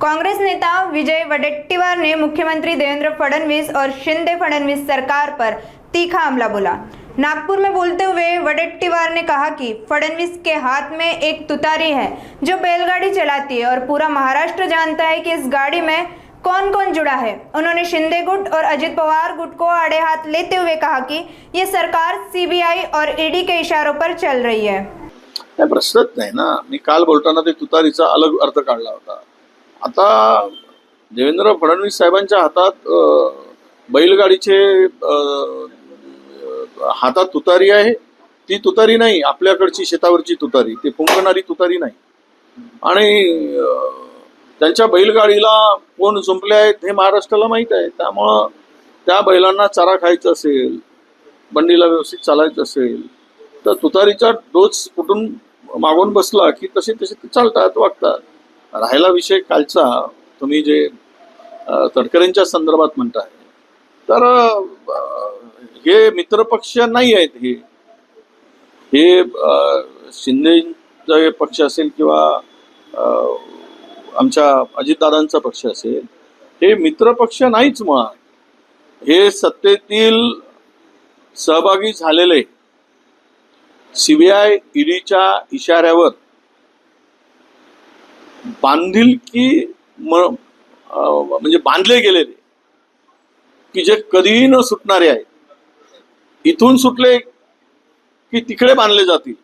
कांग्रेस नेता विजय वडेट्टीवार ने मुख्यमंत्री देवेंद्र फडणवीस और शिंदे फडणवीस सरकार पर तीखा हमला बोला। नागपुर में बोलते हुए वडेट्टीवार ने कहा कि फडणवीस के हाथ में एक तुतारी है जो बैलगाड़ी चलाती है और पूरा महाराष्ट्र जानता है कि इस गाड़ी में कौन कौन जुड़ा है। उन्होंने शिंदे गुट और अजित पवार गुट को आड़े हाथ लेते हुए कहा कि ये सरकार सीबीआई और ईडी के इशारों पर चल रही है। प्रश्नच नाही ना। मी काल बोलताना ते तुतारीचा अलग अर्थ काढला होता। आता देवेंद्र फडणवीस साहेबांच्या हातात बैलगाडीचे हातात तुतारी आहे। ती तुतारी नाही आपल्याकडची शेतावरची तुतारी, ती फुंकणारी तुतारी नाही। आणि त्यांच्या बैलगाडीला कोण जुंपले आहेत हे महाराष्ट्राला माहित आहे। त्यामुळे त्या बैलांना चारा खायचा असेल, बंडीला व्यवस्थित चालायचं असेल तर तुतारीचा डोस कुठून मागून बसला की तसे तसे ते चालतात, वागतात। राहिला विषय कालचा, तुम्ही जे तडकरेंच्या संदर्भात म्हणताय, तर हे मित्रपक्ष नाही आहेत। हे शिंदेचा पक्ष असेल किंवा आमच्या अजितदादांचा पक्ष असेल, हे मित्रपक्ष नाहीच मुळात। हे सत्तेतील सहभागी झालेले सीबीआय ईडीच्या इशाऱ्यावर बांधिलकी म्हणजे बांधले गेलेले की जे कधीही न सुटणारे आहेत। इथून सुटले की तिकडे बांधले जातील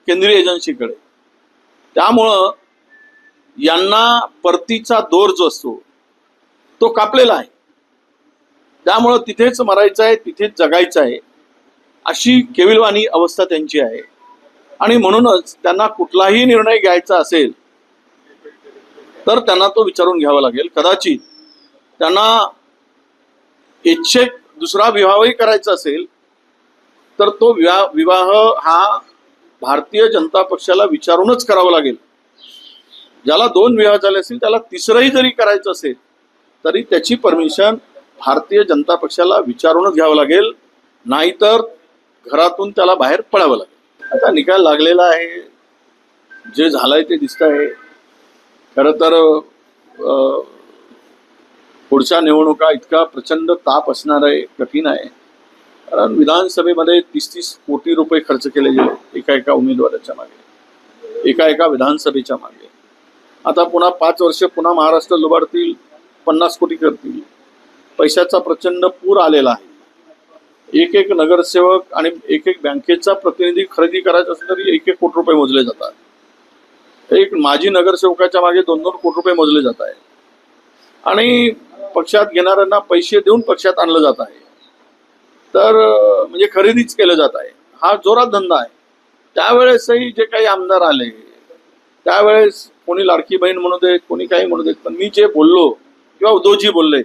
केंद्रीय एजन्सीकडे। त्यामुळं यांना परतीचा दोर जो असतो तो कापलेला आहे। त्यामुळं तिथेच मरायचं आहे, तिथेच जगायचं आहे, अशी केविलवाणी अवस्था त्यांची आहे। आणि म्हणूनच त्यांना कुठलाही निर्णय घ्यायचा असेल तर त्यांना तो विचारून घ्यावा लागेल। कदाचित त्यांना इच्छेक दुसरा विवाहही करायचा असेल तर तो विवाह हा भारतीय जनता पक्षाला विचारूनच करावा लागेल। ज्याला 2 विवाह झाले असतील त्याला तिसराही जरी करायचं असेल तरी त्याची परमिशन भारतीय जनता पक्षाला विचारूनच घ्यावं लागेल, नाहीतर घरातून त्याला बाहेर पडावं लागेल। आता निकाल लागलेला आहे, जे झालंय ते दिसत आहे। खरं तर पुढच्या निवडणुका इतका प्रचंड ताप असणार आहे, कठीण आहे। कारण विधानसभेमध्ये 30-30 कोटी रुपये खर्च केले गेले एका उमेदवाराच्या मागे, एका विधानसभेच्या मागे। आता पुन्हा 5 वर्ष पुन्हा महाराष्ट्र लुबाडतील, 50 कोटी करतील। पैशाचा प्रचंड पूर आलेला आहे। एक नगरसेवक आणि एक बँकेचा प्रतिनिधी खरेदी करायचा असेल तरी 1 कोटी रुपये मोजले जातात। एक माजी नगरसेवकाच्या मागे 2-2 कोटी रुपये मोजले जात आहे। आणि पक्षात घेणाऱ्यांना पैसे देऊन पक्षात आणलं जात आहे। तर म्हणजे खरेदीच केलं जात आहे। हा जोरात धंदा आहे। त्यावेळेसही जे काही आमदार आले त्यावेळेस कोणी लाडकी बहीण म्हणू देत, कोणी काही म्हणू देत, पण मी जे बोललो किंवा उद्धवजी बोलले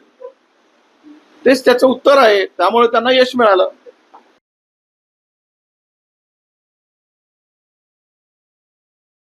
तेच त्याचं उत्तर आहे। त्यामुळे त्यांना यश मिळालं।